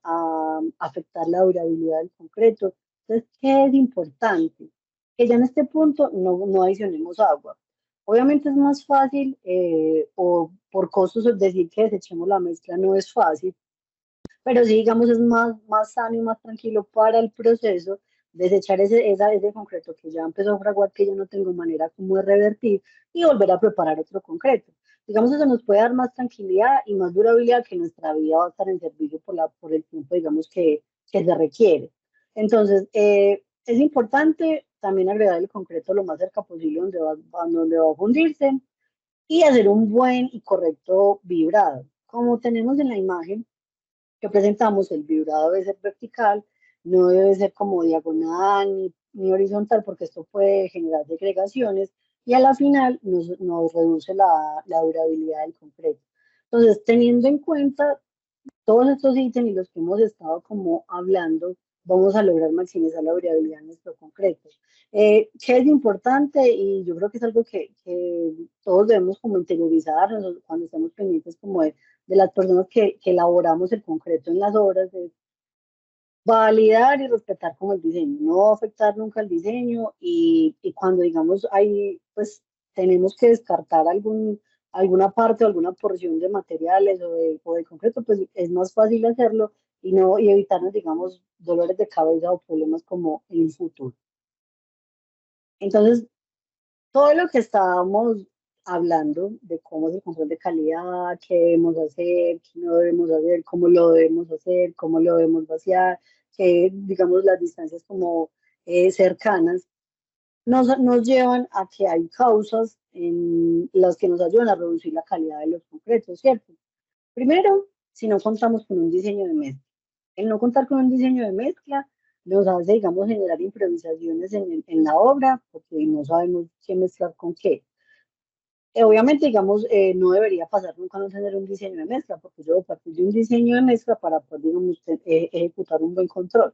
afectar la durabilidad del concreto. Entonces, ¿qué es importante? Que ya en este punto no adicionemos agua. Obviamente es más fácil, o por costos, decir que desechemos la mezcla no es fácil, pero sí, digamos, es más sano y más tranquilo para el proceso desechar ese concreto que ya empezó a fraguar, que ya no tengo manera como de revertir y volver a preparar otro concreto. Digamos, eso nos puede dar más tranquilidad y más durabilidad que nuestra vida va a estar en servicio por el tiempo, digamos, que se requiere. Entonces, es importante también agregar el concreto lo más cerca posible donde va a fundirse y hacer un buen y correcto vibrado. Como tenemos en la imagen, que presentamos, el vibrado debe ser vertical, no debe ser como diagonal ni horizontal, porque esto puede generar segregaciones y a la final nos reduce la durabilidad del concreto. Entonces, teniendo en cuenta todos estos ítems y los que hemos estado como hablando, vamos a lograr maximizar la variabilidad en nuestro concreto. ¿Qué es importante? Y yo creo que es algo que todos debemos como interiorizar cuando estamos pendientes como de las personas que elaboramos el concreto en las obras, de validar y respetar como el diseño, no afectar nunca el diseño y cuando digamos hay, pues tenemos que descartar alguna parte o alguna porción de materiales o de concreto, pues es más fácil hacerlo y evitarnos, digamos, dolores de cabeza o problemas como en el futuro. Entonces, todo lo que estábamos hablando de cómo es el control de calidad, qué debemos hacer, qué no debemos hacer, cómo lo debemos hacer, cómo lo debemos vaciar, que digamos las distancias como cercanas, nos llevan a que hay causas en las que nos ayudan a reducir la calidad de los concretos, ¿cierto? Primero, si no contamos con un diseño de mezcla. El no contar con un diseño de mezcla nos hace, digamos, generar improvisaciones en la obra, porque no sabemos qué mezclar con qué. Obviamente, digamos, no debería pasar nunca no tener un diseño de mezcla, porque yo partir de un diseño de mezcla para poder, digamos, ejecutar un buen control.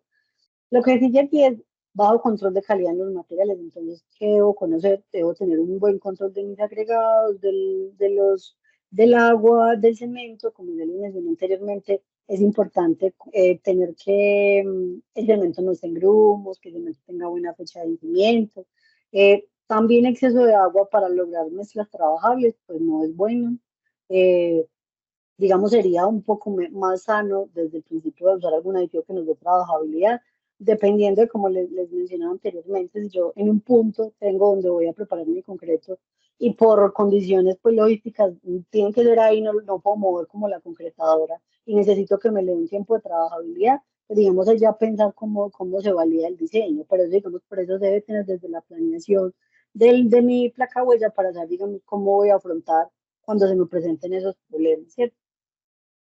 Lo que sigue aquí es bajo control de calidad en los materiales. Entonces, ¿qué debo conocer? Debo tener un buen control de mis agregados, del agua, del cemento, como ya les mencioné anteriormente. Es importante tener que el cemento no esté en grumos, que el cemento tenga buena fecha de vencimiento. También exceso de agua para lograr mezclas trabajables, pues no es bueno. Eh, digamos, sería un poco más sano desde el principio de usar algún aditivo que nos dé trabajabilidad, dependiendo de como les mencionaba anteriormente, si yo en un punto tengo donde voy a preparar mi concreto y por condiciones pues logísticas tienen que ser ahí, no puedo mover como la concretadora y necesito que me le dé un tiempo de trabajabilidad, pues digamos es ya pensar cómo se valida el diseño, pero digamos por eso se debe tener desde la planeación de mi placa huella para saber digamos cómo voy a afrontar cuando se me presenten esos problemas, ¿cierto?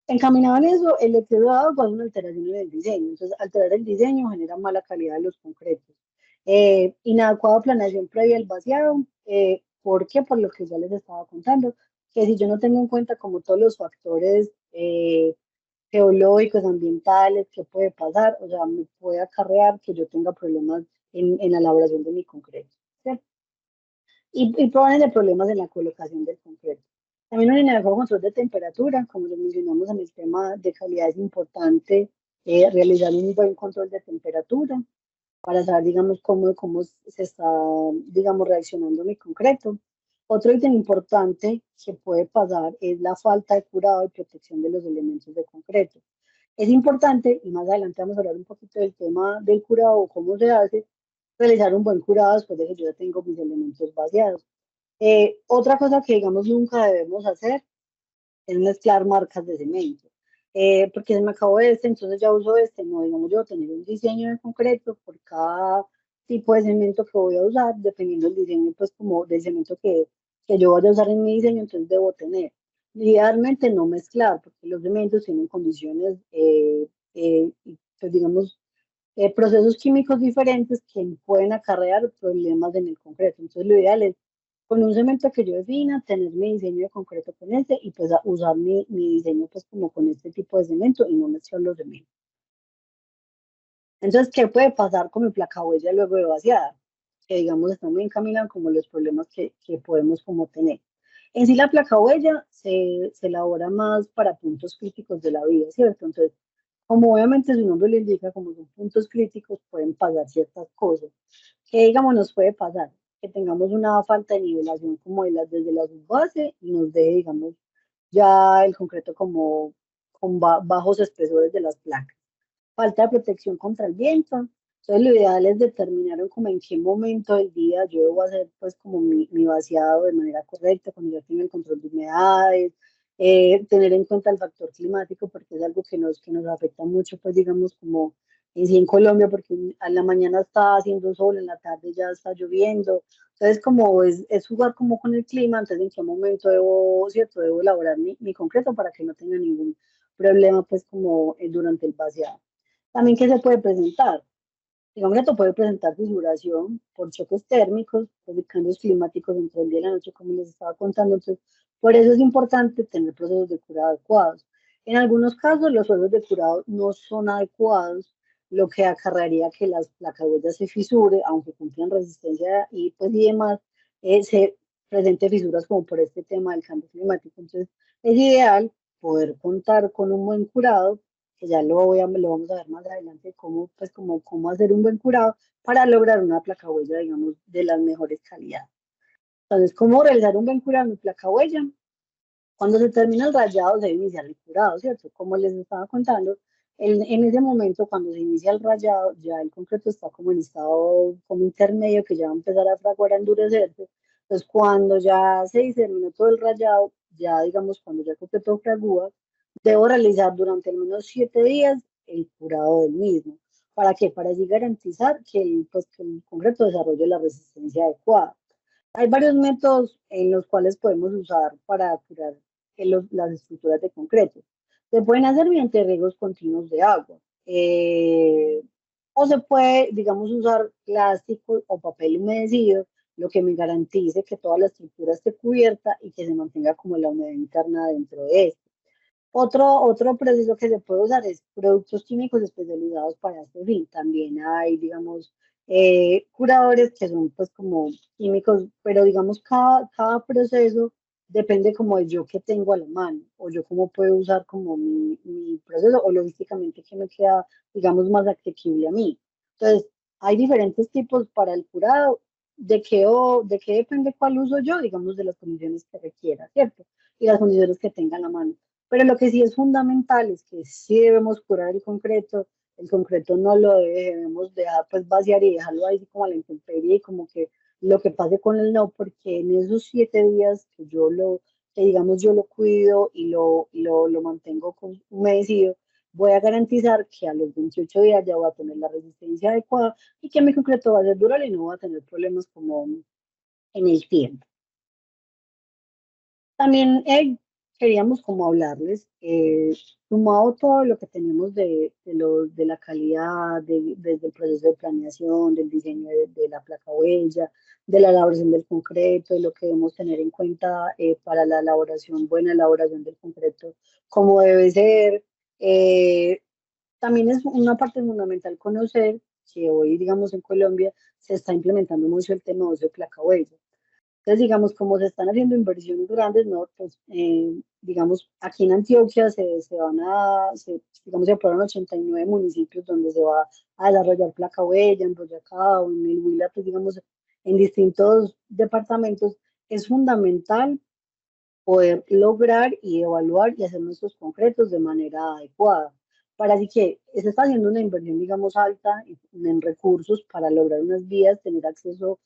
Encaminado en eso, el exceso de agua es una alteración en el diseño. Entonces, alterar el diseño genera mala calidad de los concretos. Inadecuada planeación previa al vaciado. ¿Por qué? Por lo que ya les estaba contando, que si yo no tengo en cuenta como todos los factores geológicos, ambientales, qué puede pasar, o sea, me puede acarrear que yo tenga problemas en la elaboración de mi concreto. ¿Cierto? Y provienen de problemas en la colocación del concreto. También un inadecuado control de temperatura, como lo mencionamos en el tema de calidad, es importante realizar un buen control de temperatura para saber, digamos, cómo se está, digamos, reaccionando mi concreto. Otro ítem importante que puede pasar es la falta de curado y protección de los elementos de concreto. Es importante, y más adelante vamos a hablar un poquito del tema del curado, cómo se hace, realizar un buen curado después de que yo ya tengo mis elementos vaciados. Otra cosa que, digamos, nunca debemos hacer es mezclar marcas de cemento. Porque se me acabó este, entonces ya uso este. No, digamos, yo tener un diseño en concreto por cada tipo de cemento que voy a usar, dependiendo del diseño, pues como del cemento que yo vaya a usar en mi diseño, entonces debo tener. Idealmente no mezclar, porque los cementos tienen condiciones, pues digamos, procesos químicos diferentes que pueden acarrear problemas en el concreto. Entonces, lo ideal es con un cemento que yo defina, tener mi diseño de concreto con este y pues usar mi diseño pues como con este tipo de cemento y no mezclar los cementos. Entonces, ¿qué puede pasar con mi placa huella luego de vaciada? Que digamos están muy encaminados como los problemas que podemos como tener. En sí la placa huella se elabora más para puntos críticos de la vida, ¿cierto? Entonces, como obviamente su nombre lo indica, como son puntos críticos, pueden pasar ciertas cosas. ¿Qué digamos nos puede pasar? Que tengamos una falta de nivelación como desde la subbase y nos deje, digamos, ya el concreto como con bajos espesores de las placas. Falta de protección contra el viento. Entonces, lo ideal es determinar como en qué momento del día yo debo hacer pues como mi vaciado de manera correcta, cuando ya tenga el control de humedades, tener en cuenta el factor climático porque es algo que nos afecta mucho, pues digamos como en sí en Colombia, porque a la mañana está haciendo sol, en la tarde ya está lloviendo. Entonces, como es jugar como con el clima, entonces en qué momento debo, ¿cierto? Debo elaborar mi concreto para que no tenga ningún problema pues como durante el vaciado. También, ¿qué se puede presentar? Digamos que puede presentar fisuración por choques térmicos, por cambios climáticos entre el día y la noche, como les estaba contando. Entonces, por eso es importante tener procesos de curado adecuados. En algunos casos, los procesos de curado no son adecuados lo que acarrearía que las placas huellas se fisure, aunque cumplan resistencia y pues y demás, se presente fisuras como por este tema del cambio climático. Entonces, es ideal poder contar con un buen curado, que ya lo vamos a ver más adelante, cómo hacer un buen curado para lograr una placa huella, digamos, de las mejores calidades. Entonces, ¿cómo realizar un buen curado en placa huella? Cuando se termina el rayado, se debe iniciar el curado, ¿cierto? Como les estaba contando, en ese momento, cuando se inicia el rayado, ya el concreto está como en estado como intermedio, que ya va a empezar a fraguar, a endurecerse. Entonces, cuando ya se terminó todo el rayado, ya digamos, cuando ya el concreto fragúa, debo realizar durante al menos 7 días el curado del mismo. ¿Para qué? Para así garantizar que el concreto desarrolle la resistencia adecuada. Hay varios métodos en los cuales podemos usar para curar las estructuras de concreto. Se pueden hacer mediante riegos continuos de agua. O se puede, digamos, usar plástico o papel humedecido, lo que me garantice que toda la estructura esté cubierta y que se mantenga como la humedad interna dentro de esto. Otro proceso que se puede usar es productos químicos especializados para este fin. También hay, digamos, curadores que son pues como químicos, pero digamos cada proceso depende como de yo que tengo a la mano o yo cómo puedo usar como mi proceso o logísticamente que me queda, digamos, más asequible a mí. Entonces, hay diferentes tipos para el curado. ¿De qué depende cuál uso yo? Digamos, de las condiciones que requiera, ¿cierto? Y las condiciones que tenga a la mano. Pero lo que sí es fundamental es que sí debemos curar el concreto no lo debemos dejar pues vaciar y dejarlo ahí como a la intemperie y como que lo que pase con él no, porque en esos 7 días que digamos yo lo cuido y lo mantengo humedecido, voy a garantizar que a los 28 días ya voy a tener la resistencia adecuada y que mi concreto va a ser durable y no va a tener problemas como en el tiempo. También queríamos como hablarles, sumado todo lo que tenemos de la calidad, desde el proceso de planeación, del diseño de la placa huella, de la elaboración del concreto, de lo que debemos tener en cuenta para la elaboración, buena elaboración del concreto, como debe ser. También es una parte fundamental conocer que hoy, digamos, en Colombia se está implementando mucho el tema de uso de placa huella. Entonces, digamos, como se están haciendo inversiones grandes, ¿no? Pues, digamos, aquí en Antioquia digamos, se aprobaron 89 municipios donde se va a desarrollar placa huella, en Boyacá o en el Huila, pues, digamos, en distintos departamentos. Es fundamental poder lograr y evaluar y hacer nuestros concretos de manera adecuada. Para así que se está haciendo una inversión, digamos, alta en recursos para lograr unas vías, tener acceso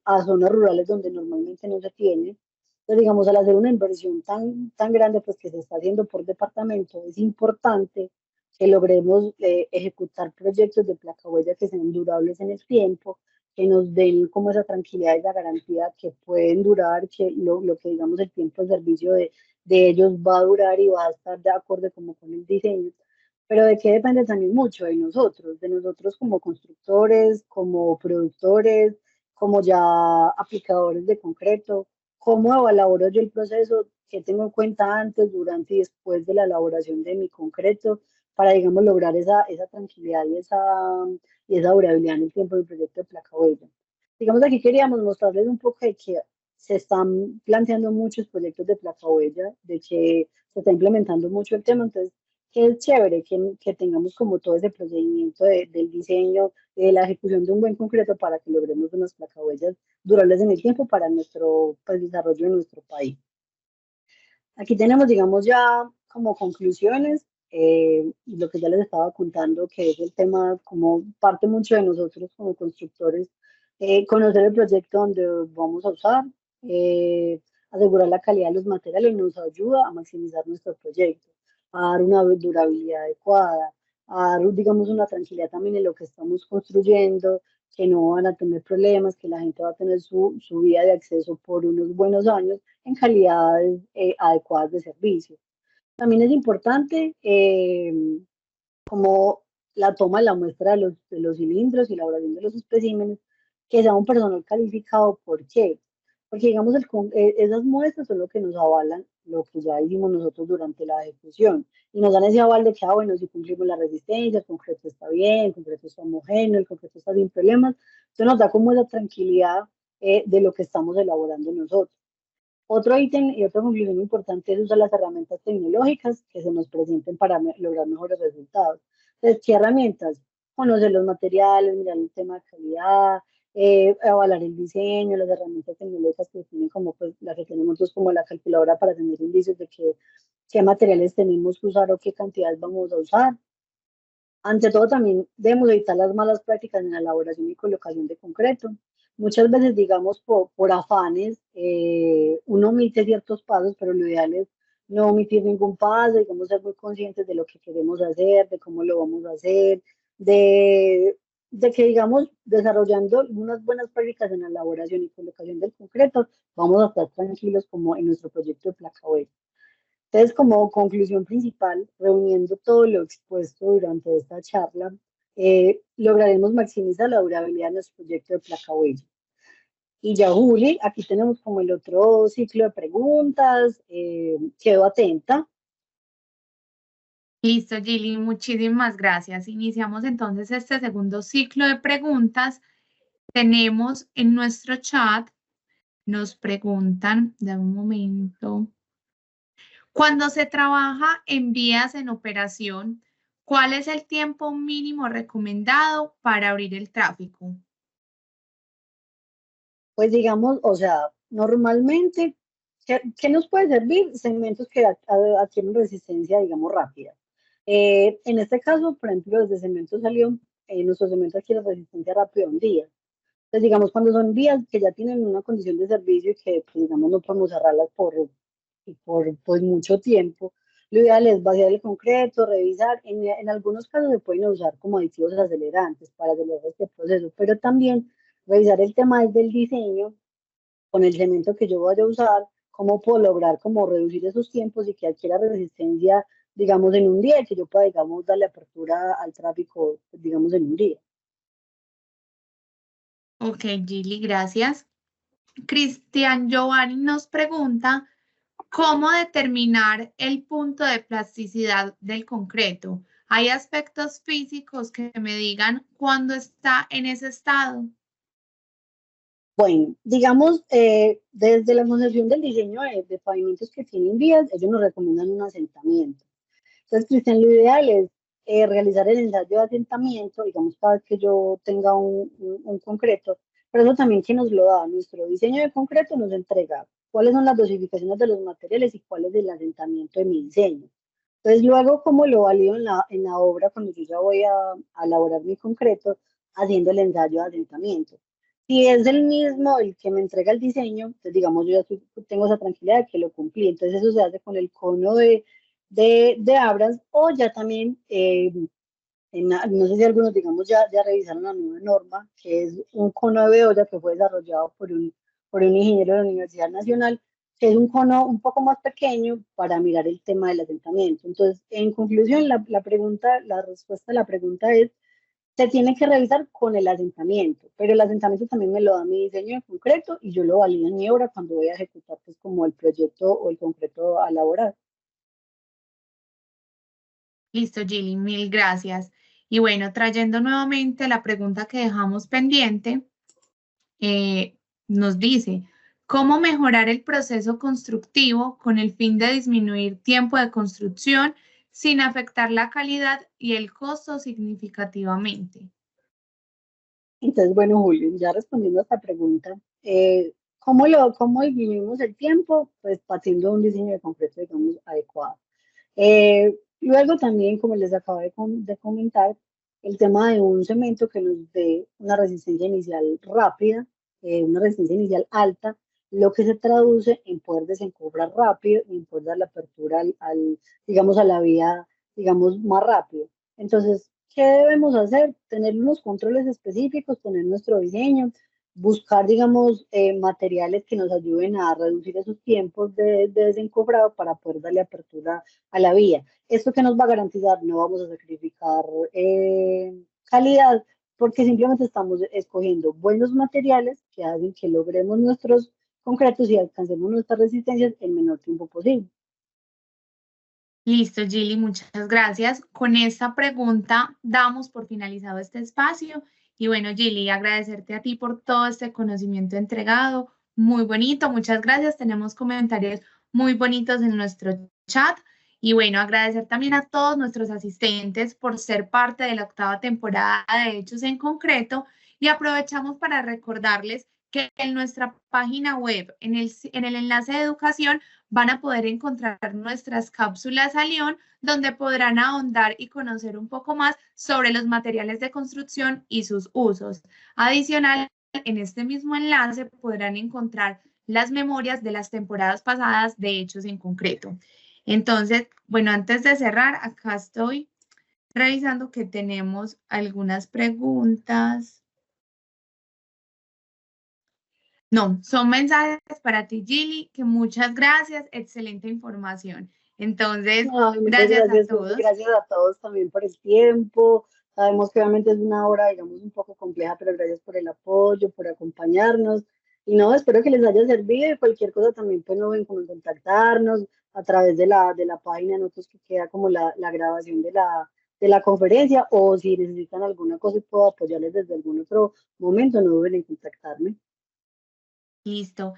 a zonas rurales donde normalmente no se tiene. Entonces, digamos, al hacer una inversión tan grande, pues que se está haciendo por departamento, es importante que logremos ejecutar proyectos de placa huella que sean durables en el tiempo, que nos den como esa tranquilidad y esa garantía que pueden durar, que lo que digamos el tiempo de servicio de ellos va a durar y va a estar de acuerdo como con el diseño. Pero de qué depende también mucho de nosotros como constructores, como productores, como ya aplicadores de concreto, cómo elaboro yo el proceso, qué tengo en cuenta antes, durante y después de la elaboración de mi concreto, para, digamos, lograr esa tranquilidad y esa durabilidad en el tiempo del proyecto de placa huella. Digamos, aquí queríamos mostrarles un poco de que se están planteando muchos proyectos de placa huella, de que se está implementando mucho el tema, entonces que es chévere que tengamos como todo ese procedimiento del diseño, de la ejecución de un buen concreto para que logremos unas placahuellas durables en el tiempo para nuestro pues, desarrollo en nuestro país. Aquí tenemos, digamos, ya como conclusiones, lo que ya les estaba contando, que es el tema como parte mucho de nosotros como constructores, conocer el proyecto donde vamos a usar, asegurar la calidad de los materiales nos ayuda a maximizar nuestro proyecto, a dar una durabilidad adecuada, a dar, digamos, una tranquilidad también en lo que estamos construyendo, que no van a tener problemas, que la gente va a tener su vía de acceso por unos buenos años en calidades adecuadas de servicio. También es importante como la toma de la muestra de los cilindros y la elaboración de los especímenes, que sea un personal calificado. ¿Por qué? Porque, digamos, esas muestras son lo que nos avalan lo que ya hicimos nosotros durante la ejecución. Y nos dan ese aval de que, bueno, si cumplimos la resistencia, el concreto está bien, el concreto está homogéneo, el concreto está sin problemas. Entonces nos da como esa tranquilidad de lo que estamos elaborando nosotros. Otro ítem y otra conclusión importante es usar las herramientas tecnológicas que se nos presenten para lograr mejores resultados. Entonces, ¿qué herramientas? Conocer los materiales, mirar el tema de calidad, avalar el diseño, las herramientas tecnológicas que tienen como pues la que tenemos nosotros como la calculadora para tener indicios de qué materiales tenemos que usar o qué cantidades vamos a usar. Ante todo, también debemos evitar las malas prácticas en la elaboración y colocación de concreto. Muchas veces, digamos, por afanes, uno omite ciertos pasos, pero lo ideal es no omitir ningún paso, digamos, ser muy conscientes de lo que queremos hacer, de cómo lo vamos a hacer, de, de que, digamos, desarrollando unas buenas prácticas en la elaboración y colocación del concreto, vamos a estar tranquilos como en nuestro proyecto de placa web. Entonces, como conclusión principal, reuniendo todo lo expuesto durante esta charla, lograremos maximizar la durabilidad de nuestro proyecto de placa huella. Y ya, Juli, aquí tenemos como el otro ciclo de preguntas. Quedo atenta. Listo, Gili, muchísimas gracias. Iniciamos entonces este segundo ciclo de preguntas. Tenemos en nuestro chat, nos preguntan, de un momento, cuando se trabaja en vías en operación, ¿cuál es el tiempo mínimo recomendado para abrir el tráfico? Pues digamos, o sea, normalmente, ¿qué nos puede servir? Segmentos que adquieren resistencia, digamos, rápida. En este caso, por ejemplo, desde cemento salió, nuestro cemento adquiere resistencia rápida un día. Entonces, digamos, cuando son vías que ya tienen una condición de servicio y que, pues, digamos, no podemos cerrarlas por pues, mucho tiempo, lo ideal es vaciar el concreto, revisar. En algunos casos se pueden usar como aditivos acelerantes para acelerar este proceso, pero también revisar el tema del diseño con el cemento que yo vaya a usar, cómo puedo lograr como reducir esos tiempos y que adquiera resistencia, digamos, en un día y que yo pueda, digamos, darle apertura al tráfico, digamos, en un día. Ok, Gili, gracias. Cristian Giovanni nos pregunta, ¿cómo determinar el punto de plasticidad del concreto? ¿Hay aspectos físicos que me digan cuándo está en ese estado? Bueno, digamos, desde la concepción del diseño de pavimentos que tienen vías, ellos nos recomiendan un asentamiento. Entonces, Cristian, lo ideal es realizar el ensayo de asentamiento, digamos, cada vez que yo tenga un concreto, pero eso también que nos lo da nuestro diseño de concreto, nos entrega cuáles son las dosificaciones de los materiales y cuál es el asentamiento de mi diseño. Entonces, luego, ¿cómo lo valido en la obra cuando yo ya voy a elaborar mi concreto, haciendo el ensayo de asentamiento? Si es el mismo el que me entrega el diseño, entonces digamos, yo ya tengo esa tranquilidad de que lo cumplí. Entonces eso se hace con el cono de Abras o ya también, no sé si algunos, digamos, ya revisaron la nueva norma, que es un cono de olla que fue desarrollado por un ingeniero de la Universidad Nacional, que es un cono un poco más pequeño para mirar el tema del asentamiento. Entonces, en conclusión, la respuesta a la pregunta es se tiene que realizar con el asentamiento, pero el asentamiento también me lo da mi diseño de concreto y yo lo valido en mi obra cuando voy a ejecutar pues como el proyecto o el concreto a elaborar. Listo, Gili, mil gracias. Y bueno, trayendo nuevamente la pregunta que dejamos pendiente, nos dice, ¿cómo mejorar el proceso constructivo con el fin de disminuir tiempo de construcción sin afectar la calidad y el costo significativamente? Entonces, bueno, Julio, ya respondiendo a esta pregunta, ¿cómo dividimos el tiempo? Pues haciendo un diseño de concreto, digamos, adecuado. Luego también, como les acabo de comentar, el tema de un cemento que nos dé una resistencia inicial rápida, una resistencia inicial alta, lo que se traduce en poder desencofrar rápido y en poder dar la apertura digamos, a la vía, digamos, más rápido. Entonces, ¿qué debemos hacer? Tener unos controles específicos, tener nuestro diseño, buscar, digamos, materiales que nos ayuden a reducir esos tiempos de desencofrado para poder darle apertura a la vía. ¿Esto que nos va a garantizar? No vamos a sacrificar calidad porque simplemente estamos escogiendo buenos materiales que hacen que logremos nuestros concretos y alcancemos nuestras resistencias en el menor tiempo posible. Listo, Gili, muchas gracias. Con esta pregunta damos por finalizado este espacio. Y bueno, Gili, agradecerte a ti por todo este conocimiento entregado. Muy bonito, muchas gracias. Tenemos comentarios muy bonitos en nuestro chat. Y bueno, agradecer también a todos nuestros asistentes por ser parte de la 8ª temporada de Hechos en Concreto. Y aprovechamos para recordarles que en nuestra página web, en el enlace de educación, van a poder encontrar nuestras cápsulas a Lyon, donde podrán ahondar y conocer un poco más sobre los materiales de construcción y sus usos. Adicional, en este mismo enlace podrán encontrar las memorias de las temporadas pasadas de Hechos en Concreto. Entonces, bueno, antes de cerrar, acá estoy revisando que tenemos algunas preguntas. No, son mensajes para ti, Gili, que muchas gracias, excelente información. Entonces, Ay, muchas gracias a gracias, todos. gracias a todos también por el tiempo. Sabemos que obviamente es una hora, digamos, un poco compleja, pero gracias por el apoyo, por acompañarnos. Y no, espero que les haya servido y cualquier cosa también pues no ven como contactarnos a través de la página, nosotros que queda como la grabación de la conferencia, o si necesitan alguna cosa y puedo apoyarles desde algún otro momento, no duden en contactarme. Listo.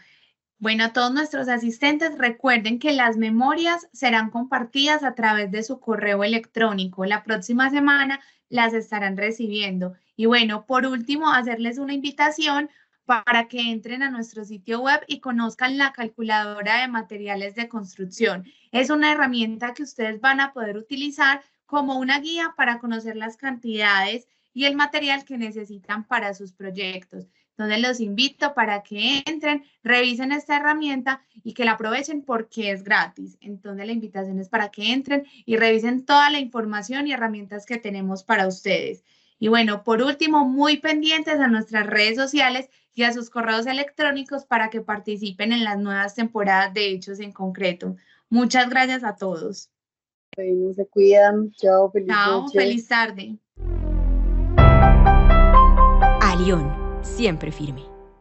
Bueno, a todos nuestros asistentes, recuerden que las memorias serán compartidas a través de su correo electrónico. La próxima semana las estarán recibiendo. Y bueno, por último, hacerles una invitación para que entren a nuestro sitio web y conozcan la calculadora de materiales de construcción. Es una herramienta que ustedes van a poder utilizar como una guía para conocer las cantidades y el material que necesitan para sus proyectos. Entonces los invito para que entren, revisen esta herramienta y que la aprovechen porque es gratis. Entonces la invitación es para que entren y revisen toda la información y herramientas que tenemos para ustedes. Y bueno, por último, muy pendientes a nuestras redes sociales y a sus correos electrónicos para que participen en las nuevas temporadas de Hechos en Concreto. Muchas gracias a todos. Bueno, se cuidan. Chao, feliz Chao, noche. feliz tarde. A Lyon, siempre firme.